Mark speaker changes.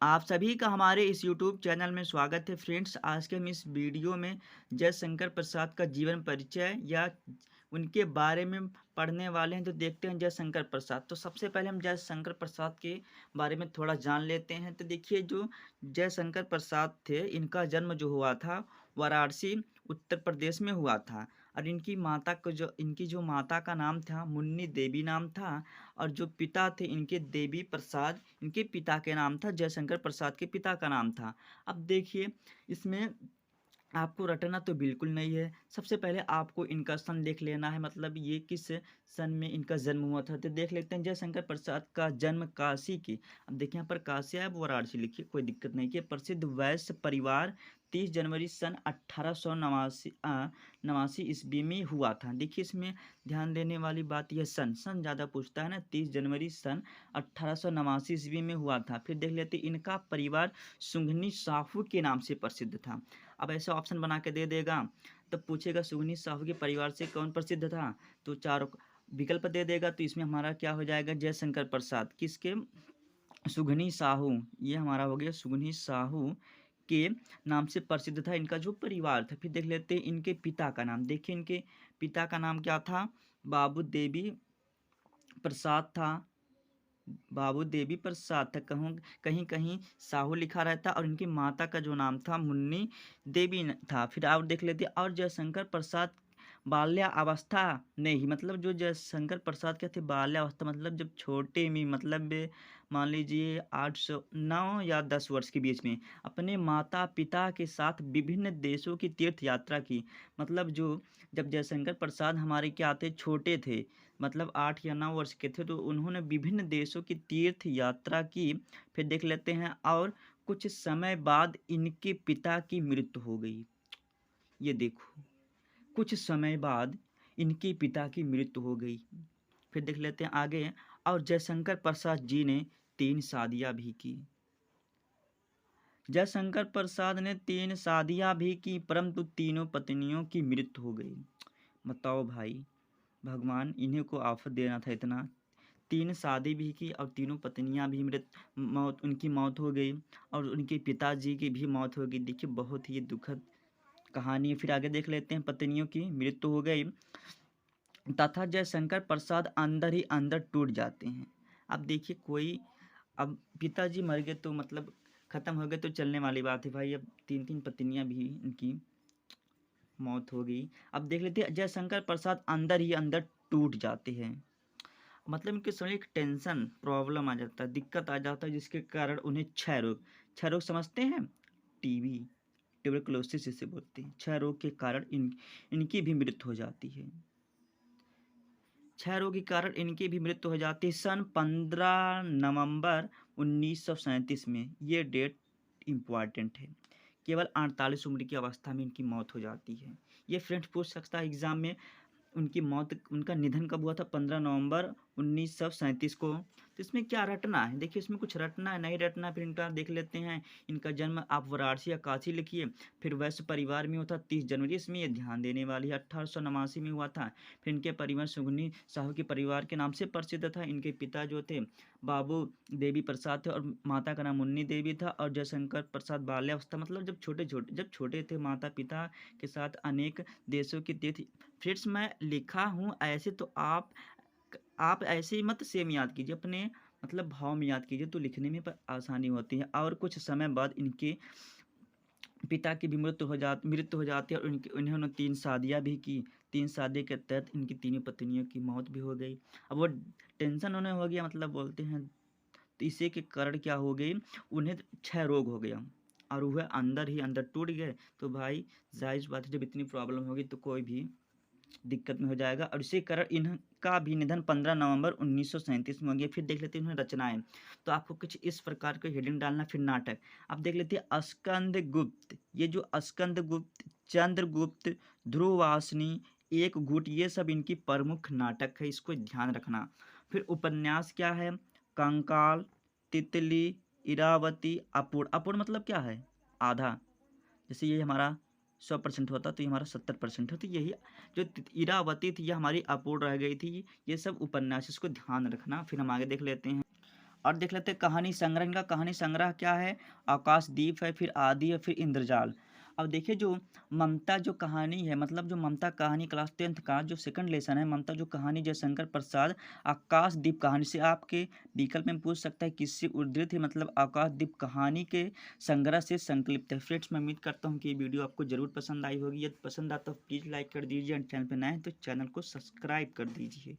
Speaker 1: आप सभी का हमारे इस यूट्यूब चैनल में स्वागत है फ्रेंड्स। आज के हम इस वीडियो में जयशंकर प्रसाद का जीवन परिचय या उनके बारे में पढ़ने वाले हैं। तो देखते हैं जयशंकर प्रसाद। तो सबसे पहले हम जयशंकर प्रसाद के बारे में थोड़ा जान लेते हैं। तो देखिए, जो जयशंकर प्रसाद थे, इनका जन्म जो हुआ था वाराणसी उत्तर प्रदेश में हुआ था। और इनकी जो माता का नाम था मुन्नी देवी नाम था। और जो पिता थे इनके देवी प्रसाद, इनके पिता के नाम था जयशंकर प्रसाद के पिता का नाम था। अब देखिए, इसमें आपको रटना तो बिल्कुल नहीं है। सबसे पहले आपको इनका सन देख लेना है, मतलब ये किस सन में इनका जन्म हुआ था। तो देख लेते हैं जयशंकर प्रसाद का जन्म काशी की। अब देखिए यहाँ पर काशी है, वाराणसी लिखिए, कोई दिक्कत नहीं। कि प्रसिद्ध वैश्य परिवार 30 जनवरी सन 1889 नवासी ईस्वी में हुआ था। देखिए, इसमें ध्यान देने वाली बात यह सन ज़्यादा पूछता है ना। 30 जनवरी सन 1889 ईस्वी में हुआ था। फिर देख लेते हैं, इनका परिवार सुंघनी साहू के नाम से प्रसिद्ध था। अब ऐसे ऑप्शन बना के दे देगा, तब पूछेगा सुगनी साहू के परिवार से कौन प्रसिद्ध था, तो चारों विकल्प दे देगा। तो इसमें हमारा क्या हो जाएगा, जयशंकर प्रसाद किसके, सुगनी साहू, ये हमारा हो गया सुगनी साहू के नाम से प्रसिद्ध था इनका जो परिवार था। फिर देख लेते हैं इनके पिता का नाम। देखिए, इनके पिता का नाम क्या था, बाबू देवी प्रसाद था। बाबू देवी प्रसाद था, कहूँ कहीं कहीं साहू लिखा रहता। और इनकी माता का जो नाम था मुन्नी देवी था। फिर आप देख लेते, और जयशंकर प्रसाद बाल्यावस्था नहीं, मतलब जो जयशंकर प्रसाद क्या थे, बाल्यावस्था मतलब जब छोटे में, मतलब मान लीजिए 809 या 10 वर्ष के बीच में अपने माता पिता के साथ विभिन्न देशों की तीर्थ यात्रा की। मतलब जो जब जयशंकर प्रसाद हमारे क्या थे, छोटे थे, मतलब 8 या 9 वर्ष के थे, तो उन्होंने विभिन्न देशों की तीर्थ यात्रा की। फिर देख लेते हैं, और कुछ समय बाद इनके पिता की मृत्यु हो गई। ये देखो, कुछ समय बाद इनके पिता की मृत्यु हो गई। फिर देख लेते हैं आगे, और जयशंकर प्रसाद जी ने 3 शादियां भी की। जयशंकर प्रसाद ने 3 शादियां भी की, परंतु तीनों पत्नियों की मृत्यु हो गई। बताओ भाई, भगवान इन्हीं को आफत देना था इतना। 3 शादी भी की और तीनों पत्नियां भी उनकी मौत हो गई। और उनके पिताजी की भी मौत हो गई। देखिए, बहुत ही दुखद कहानी है। फिर आगे देख लेते हैं, पत्नियों की मृत्यु हो गई तथा जयशंकर प्रसाद अंदर ही अंदर टूट जाते हैं। अब देखिए, कोई अब पिताजी मर गए तो मतलब ख़त्म हो गए तो चलने वाली बात है भाई। अब 3 पत्नियां भी इनकी मौत हो गई। अब देख लेते हैं, जयशंकर प्रसाद अंदर ही अंदर टूट जाते हैं। मतलब इनके शरीर एक टेंशन प्रॉब्लम आ जाता है, दिक्कत आ जाता है, जिसके कारण उन्हें क्षय रोग समझते हैं, टीबी, ट्यूबरकुलोसिस जिसे बोलते हैं, क्षय रोग के कारण इनकी भी मृत्यु हो जाती है। क्षय रोग के कारण इनकी भी मृत्यु हो जाती है सन 15 नवंबर 1937 में। ये डेट इम्पॉर्टेंट है। केवल 48 उम्र की अवस्था में इनकी मौत हो जाती है। ये फ्रेंड्स पूछ सकता है एग्जाम में, उनका निधन कब हुआ था, 15 नवंबर 1937 को। तो इसमें क्या रटना है, देखिए इसमें कुछ रटना है नहीं रटना। फिर इनका देख लेते हैं, इनका जन्म आप वाराणसी या काशी लिखिए। फिर वैश्य परिवार में होता 30 जनवरी, इसमें ये ध्यान देने वाली है, 1889 में हुआ था। फिर इनके परिवार सुगनी साहू के परिवार के नाम से प्रसिद्ध था। इनके पिता जो थे बाबू देवी प्रसाद थे और माता का नाम मुन्नी देवी था। और जयशंकर प्रसाद बाल्यावस्था मतलब जब छोटे थे, माता पिता के साथ अनेक देशों की तीर्थ। फ्रेंड्स, मैं लिखा हूँ ऐसे, तो आप ऐसे ही मत सेम याद कीजिए, अपने मतलब भाव में याद कीजिए, तो लिखने में पर आसानी होती है। और कुछ समय बाद इनके पिता की भी मृत्यु हो जाती है। और इन्होंने 3 शादियाँ भी की। 3 शादी के तहत इनकी तीनों पत्नियों की मौत भी हो गई। अब वो टेंशन उन्हें हो गया, मतलब बोलते हैं, तो इसी के कारण क्या हो गई, उन्हें क्षय रोग हो गया और वह अंदर ही अंदर टूट गए। तो भाई जाहिर बात है, जब इतनी प्रॉब्लम होगी तो कोई भी दिक्कत में हो जाएगा। और इसी कारण इनका भी निधन 15 नवंबर 1937 में हो गया। फिर देख लेते हैं इन्होंने रचनाएं। तो आपको कुछ इस प्रकार के हेडिंग डालना। फिर नाटक आप देख लेते हैं, स्कंद गुप्त, ये जो स्कंद गुप्त, चंद्रगुप्त, ध्रुववासिनी, एक गुट, ये सब इनकी प्रमुख नाटक है, इसको ध्यान रखना। फिर उपन्यास क्या है, कंकाल, तितली, इरावती, अपूर्ण। अपूर्ण मतलब क्या है, आधा। जैसे ये हमारा 100% होता तो ये हमारा 70% होता। यही जो इरावती थी, ये हमारी अपूर्ण रह गई थी। ये सब उपन्यास, इसको ध्यान रखना। फिर हम आगे देख लेते हैं, और देख लेते हैं कहानी संग्रह। इनका कहानी संग्रह क्या है? आकाशदीप है, फिर आदि है, फिर इंद्रजाल। अब देखिए जो ममता जो कहानी है, मतलब जो ममता कहानी क्लास 10th का जो सेकंड लेसन है, ममता जो कहानी जयशंकर प्रसाद आकाशदीप कहानी से आपके विकल्प में पूछ सकता है किससे उद्धृत है, मतलब आकाशदीप कहानी के संग्रह से संकलित है। फ्रेंड्स, मैं उम्मीद करता हूँ कि ये वीडियो आपको जरूर पसंद आई होगी। यदि पसंद आता तो प्लीज़ लाइक कर दीजिए, और चैनल पर नए हैं तो चैनल को सब्सक्राइब कर दीजिए।